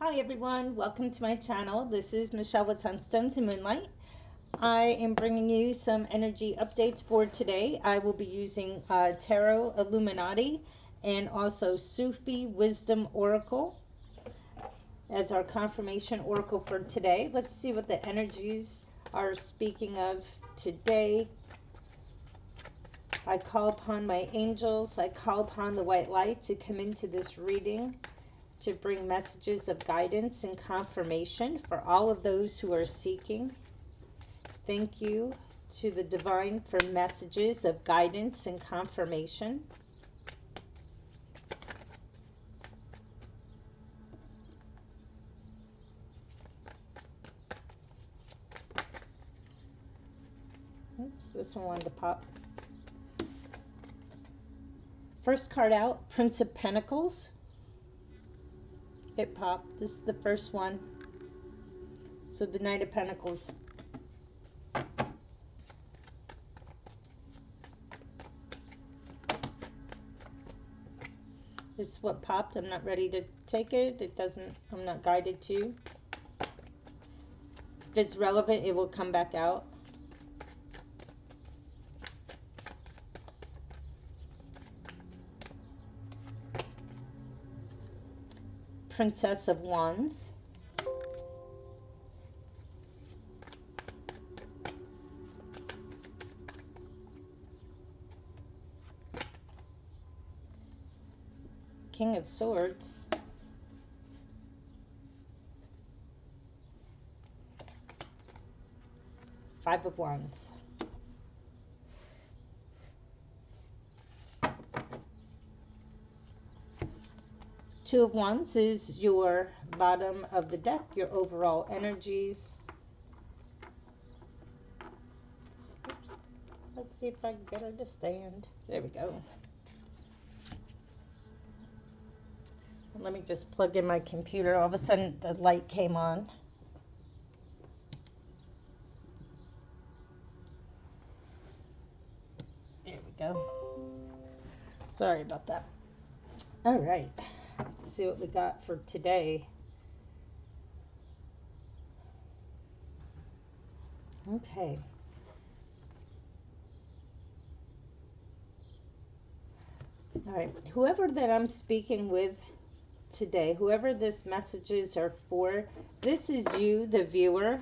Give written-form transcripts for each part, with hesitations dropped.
Hi everyone, welcome to my channel. This is Michelle with Sunstones and Moonlight. I am bringing you some energy updates for today. I will be using Tarot Illuminati and also Sufi Wisdom Oracle as our confirmation oracle for today. Let's see what the energies are speaking of today. I call upon my angels, I call upon the white light to come into this reading to bring messages of guidance and confirmation for all of those who are seeking. Thank you to the divine for messages of guidance and confirmation. Oops, this one wanted to pop. First card out, Prince of Pentacles. It popped. This is the first one. So the Knight of Pentacles. This is what popped. I'm not ready to take it. It doesn't, I'm not guided to. If it's relevant, it will come back out. Princess of Wands. King of Swords. Five of Wands. Two of Wands is your bottom of the deck, your overall energies. Oops. Let's see if I can get her to stand. There we go. Let me just plug in my computer. All of a sudden the light came on. There we go. Sorry about that. All right. Let's see what we got for today. Okay. All right. Whoever that I'm speaking with today, whoever this messages are for, this is you, the viewer.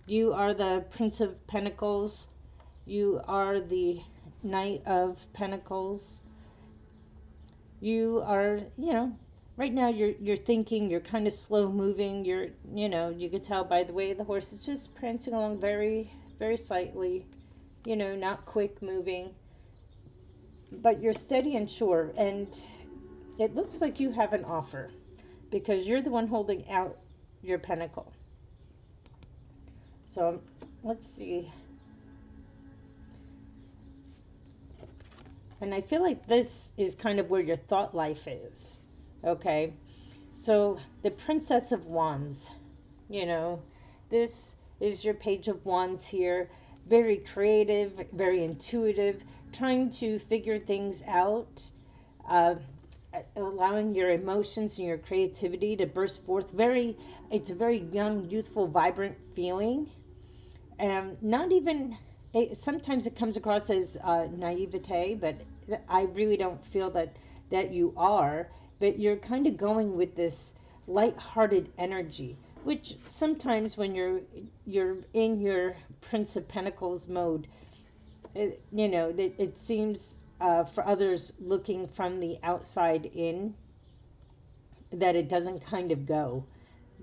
You are the Prince of Pentacles. You are the Knight of Pentacles. You are, right now you're thinking, you're kind of slow moving. You could tell by the way the horse is just prancing along very, very slightly, not quick moving. But you're steady and sure, and it looks like you have an offer because you're the one holding out your pentacle. So let's see. And I feel like this is kind of where your thought life is. Okay. So the Princess of Wands, this is your Page of Wands here. Very creative, very intuitive, trying to figure things out, allowing your emotions and your creativity to burst forth. It's a very young, youthful, vibrant feeling. Not even, sometimes it comes across as naivete, but I really don't feel that you are. But you're kind of going with this light-hearted energy, which sometimes when you're in your Prince of Pentacles mode, it seems for others looking from the outside in that it doesn't kind of go,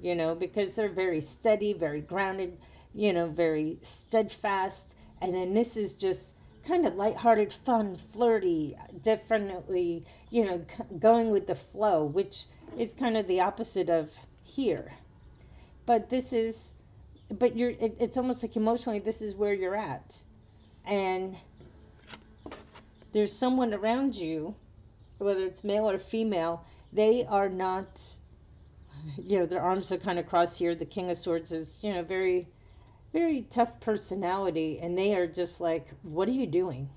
because they're very steady, very grounded, very steadfast. And then this is just kind of lighthearted, fun, flirty, definitely, going with the flow, which is kind of the opposite of here. But it's almost like emotionally, this is where you're at. And there's someone around you, whether it's male or female, they are not, their arms are kind of crossed here. The King of Swords is, very, very tough personality. And they are just like, what are you doing?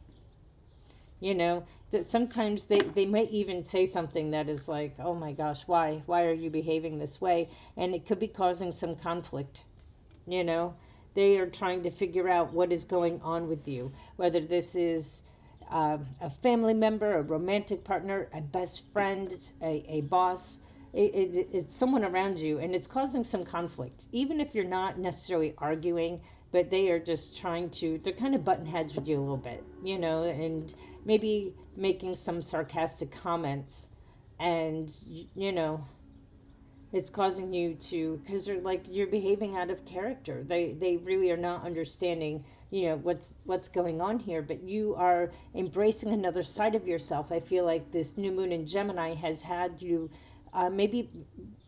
You know, that sometimes they might even say something that is like, oh my gosh, why are you behaving this way? And it could be causing some conflict. You know, they are trying to figure out what is going on with you, whether this is a family member, a romantic partner, a best friend, a boss. It's someone around you, and it's causing some conflict, even if you're not necessarily arguing, but they are just trying to, they're kind of button heads with you a little bit, you know, and maybe making some sarcastic comments. And, you know, it's causing you to, because they're like, you're behaving out of character. They really are not understanding, you know, what's going on here, but you are embracing another side of yourself. I feel like this new moon in Gemini has had you maybe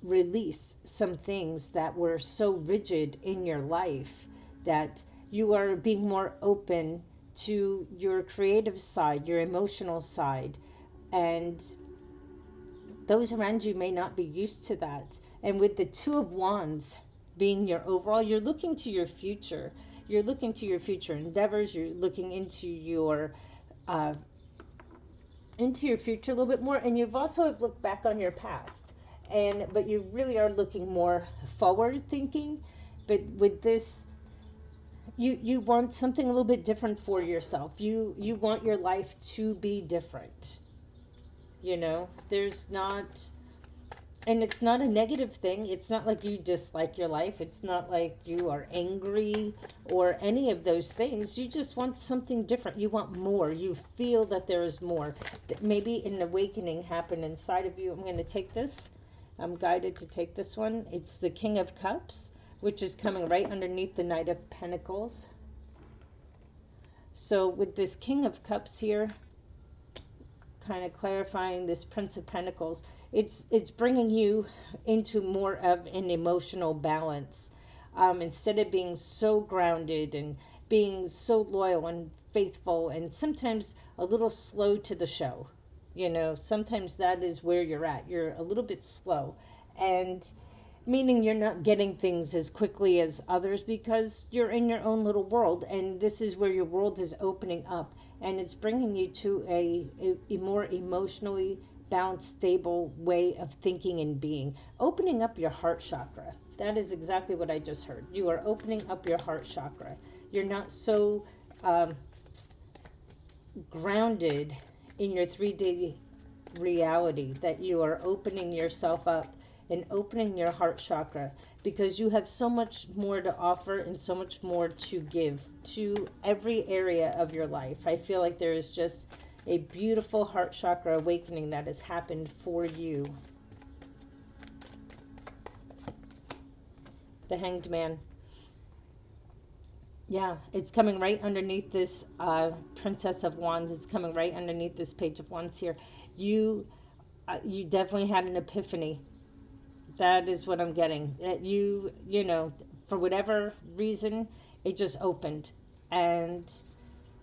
release some things that were so rigid in your life, that you are being more open to your creative side, your emotional side, and those around you may not be used to that. And with the Two of Wands being your overall, you're looking to your future. You're looking to your future endeavors. You're looking uh, into your future a little bit more. And you've also have looked back on your past. But you really are looking more forward thinking. But with this, you want something a little bit different for yourself. You want your life to be different. You know, there's not, and it's not a negative thing. It's not like you dislike your life. It's not like you are angry or any of those things. You just want something different. You want more. You feel that there is more. That maybe an awakening happened inside of you. I'm going to take this. I'm guided to take this one. It's the King of Cups, which is coming right underneath the Knight of Pentacles. So with this King of Cups here, kind of clarifying this Prince of Pentacles, it's bringing you into more of an emotional balance. Instead of being so grounded and being so loyal and faithful, and sometimes a little slow to the show. You know, sometimes that is where you're at. You're a little bit slow, and meaning you're not getting things as quickly as others because you're in your own little world, and this is where your world is opening up, and it's bringing you to a more emotionally balanced, stable way of thinking and being. Opening up your heart chakra. That is exactly what I just heard. You are opening up your heart chakra. You're not so grounded in your 3D reality, that you are opening yourself up and opening your heart chakra, because you have so much more to offer and so much more to give to every area of your life. I feel like there is just a beautiful heart chakra awakening that has happened for you. The Hanged Man. Yeah, it's coming right underneath this Princess of Wands. It's coming right underneath this Page of Wands here. You definitely had an epiphany. That is what I'm getting. You know, for whatever reason, it just opened. And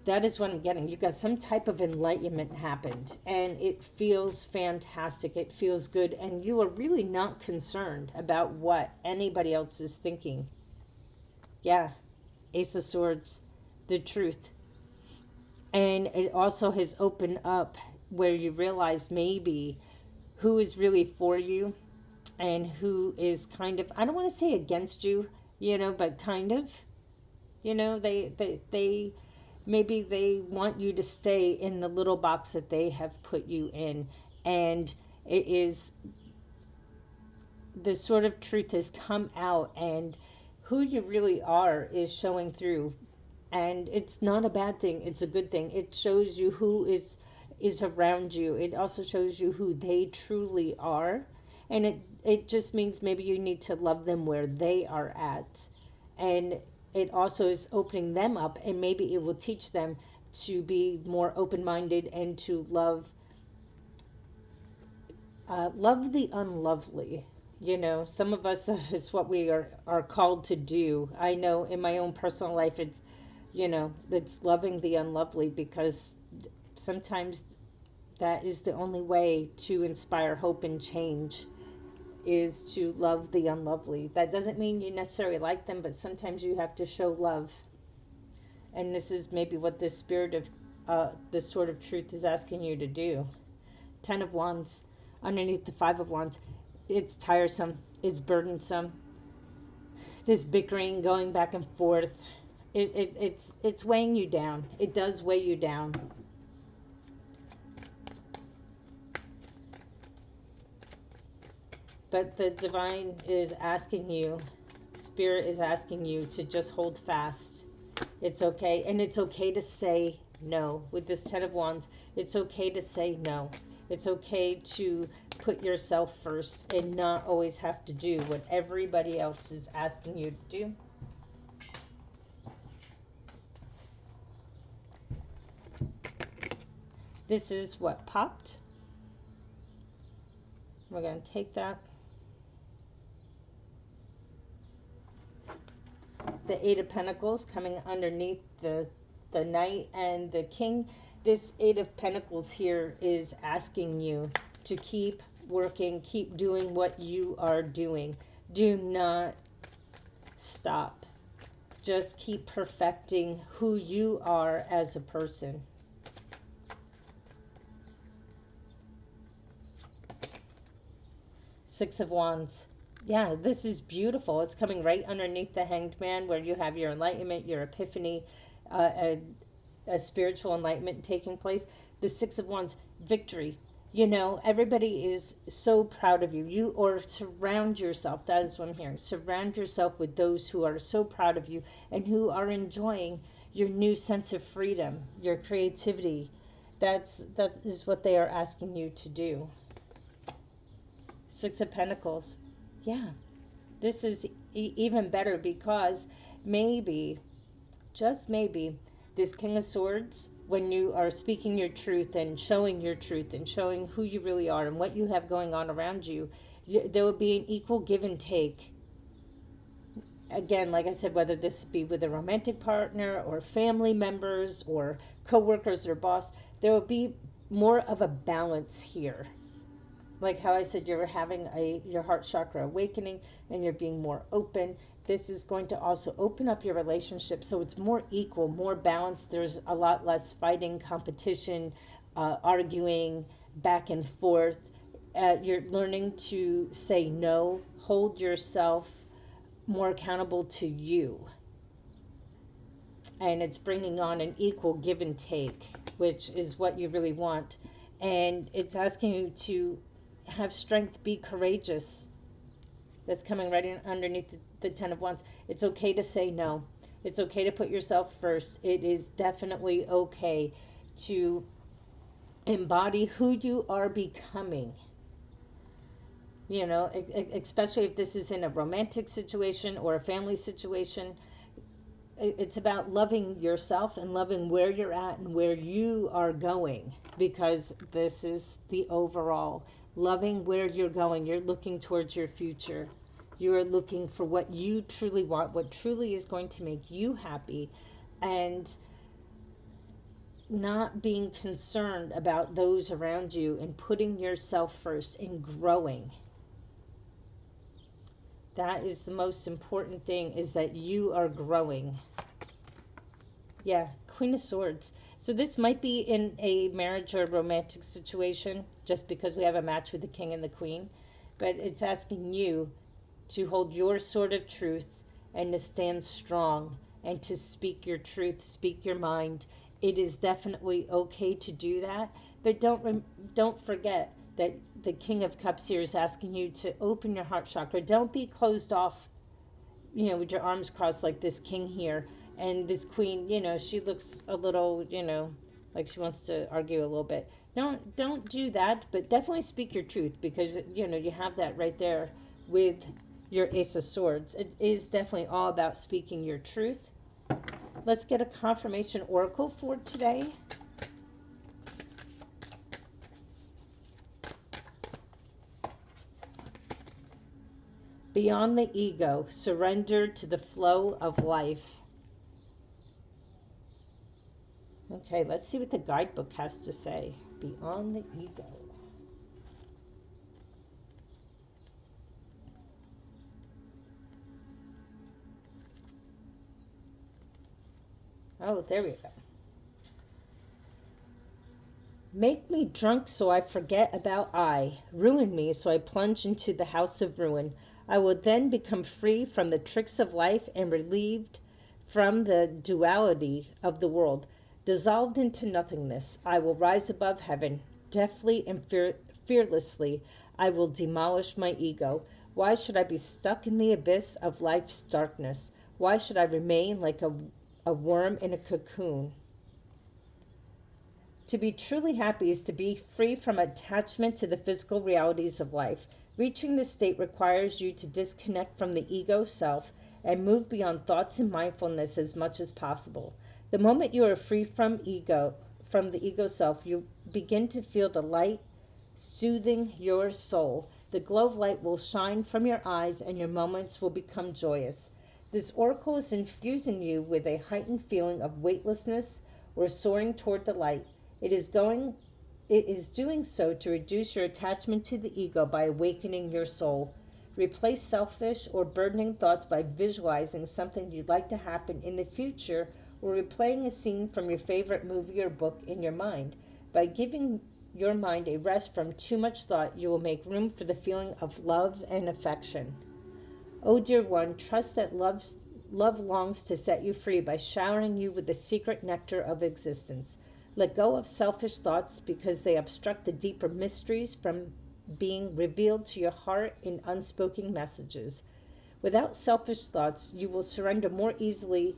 that is what I'm getting. You got some type of enlightenment happened. And it feels fantastic. It feels good. And you are really not concerned about what anybody else is thinking. Yeah. Ace of Swords. The truth. And it also has opened up where you realize maybe who is really for you and who is kind of, I don't want to say against you, you know, but kind of, you know, they maybe they want you to stay in the little box that they have put you in. And it is, the sort of truth has come out, and who you really are is showing through. And it's not a bad thing. It's a good thing. It shows you who is around you. It also shows you who they truly are. And it just means maybe you need to love them where they are at. And it also is opening them up, and maybe it will teach them to be more open-minded and to love the unlovely. You know, some of us, that is what we are called to do. I know in my own personal life, it's, you know, it's loving the unlovely, because sometimes that is the only way to inspire hope and change, is to love the unlovely. That doesn't mean you necessarily like them, but sometimes you have to show love. And this is maybe what this spirit of this sort of truth is asking you to do. 10 of Wands underneath the 5 of Wands. It's tiresome. It's burdensome. This bickering, going back and forth. It's weighing you down. It does weigh you down. But the divine is asking you, Spirit is asking you to just hold fast. It's okay. And it's okay to say no. With this 10 of Wands, it's okay to say no. It's okay to put yourself first and not always have to do what everybody else is asking you to do. This is what popped. We're going to take that. The 8 of Pentacles coming underneath the Knight and the King. This 8 of Pentacles here is asking you to keep working, keep doing what you are doing. Do not stop. Just keep perfecting who you are as a person. Six of Wands. Yeah, this is beautiful. It's coming right underneath the Hanged Man, where you have your enlightenment, your epiphany, a spiritual enlightenment taking place. The Six of Wands, victory. You know, everybody is so proud of you. Or surround yourself. That is what I'm hearing. Surround yourself with those who are so proud of you and who are enjoying your new sense of freedom, your creativity. That is what they are asking you to do. Six of Pentacles. Yeah, this is even better, because maybe, just maybe, this King of Swords, when you are speaking your truth and showing who you really are and what you have going on around you, there will be an equal give and take. Again, like I said, whether this be with a romantic partner or family members or co-workers or boss, there will be more of a balance here. Like how I said, you're having your heart chakra awakening and you're being more open. This is going to also open up your relationship so it's more equal, more balanced. There's a lot less fighting, competition, arguing, back and forth. You're learning to say no, hold yourself more accountable to you. And it's bringing on an equal give and take, which is what you really want. And it's asking you to have strength, be courageous. That's coming right in underneath the 10 of Wands. It's okay to say no. It's okay to put yourself first. It is definitely okay to embody who you are becoming. You know, especially if this is in a romantic situation or a family situation. It's about loving yourself and loving where you're at and where you are going, because this is the overall. Loving where you're going. You're looking towards your future. You are looking for what you truly want, what truly is going to make you happy, and not being concerned about those around you, and putting yourself first and growing. That is the most important thing, is that you are growing. Yeah, Queen of Swords. So this might be in a marriage or romantic situation, just because we have a match with the King and the Queen. But it's asking you to hold your sword of truth and to stand strong and to speak your truth, speak your mind. It is definitely okay to do that. But don't forget that the King of Cups here is asking you to open your heart chakra. Don't be closed off, you know, with your arms crossed like this King here. And this Queen, you know, she looks a little, you know, like she wants to argue a little bit. Don't do that, but definitely speak your truth, because, you know, you have that right there with your Ace of Swords. It is definitely all about speaking your truth. Let's get a confirmation oracle for today. Beyond the ego, surrender to the flow of life. Okay, let's see what the guidebook has to say. Beyond the ego. Oh, there we go. Make me drunk so I forget about I. Ruin me so I plunge into the house of ruin. I will then become free from the tricks of life and relieved from the duality of the world. Dissolved into nothingness, I will rise above heaven. Deftly and fearlessly, I will demolish my ego. Why should I be stuck in the abyss of life's darkness? Why should I remain like a worm in a cocoon? To be truly happy is to be free from attachment to the physical realities of life. Reaching this state requires you to disconnect from the ego self and move beyond thoughts and mindfulness as much as possible. The moment you are free from the ego self, you begin to feel the light soothing your soul. The glow of light will shine from your eyes and your moments will become joyous. This oracle is infusing you with a heightened feeling of weightlessness or soaring toward the light. It is doing so to reduce your attachment to the ego by awakening your soul. Replace selfish or burdening thoughts by visualizing something you'd like to happen in the future or replaying a scene from your favorite movie or book in your mind. By giving your mind a rest from too much thought, you will make room for the feeling of love and affection. Oh dear one, trust that love longs to set you free by showering you with the secret nectar of existence. Let go of selfish thoughts because they obstruct the deeper mysteries from being revealed to your heart in unspoken messages. Without selfish thoughts, you will surrender more easily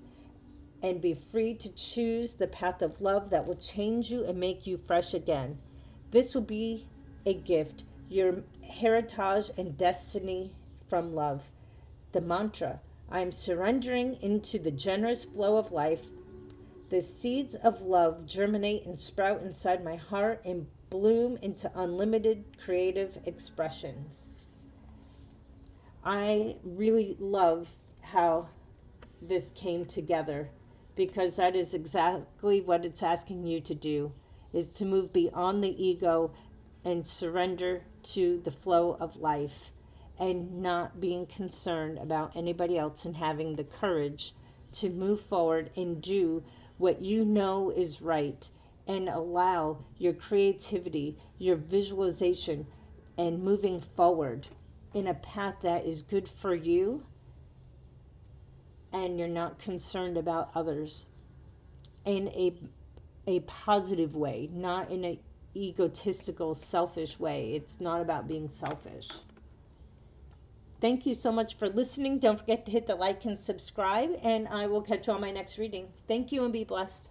and be free to choose the path of love that will change you and make you fresh again. This will be a gift, your heritage and destiny from love. The mantra, I am surrendering into the generous flow of life. The seeds of love germinate and sprout inside my heart and bloom into unlimited creative expressions. I really love how this came together because that is exactly what it's asking you to do, is to move beyond the ego and surrender to the flow of life and not being concerned about anybody else and having the courage to move forward and do what you know is right and allow your creativity, your visualization, and moving forward in a path that is good for you and you're not concerned about others in a positive way, not in a egotistical, selfish way. It's not about being selfish. Thank you so much for listening. Don't forget to hit the like and subscribe, and I will catch you on my next reading. Thank you and be blessed.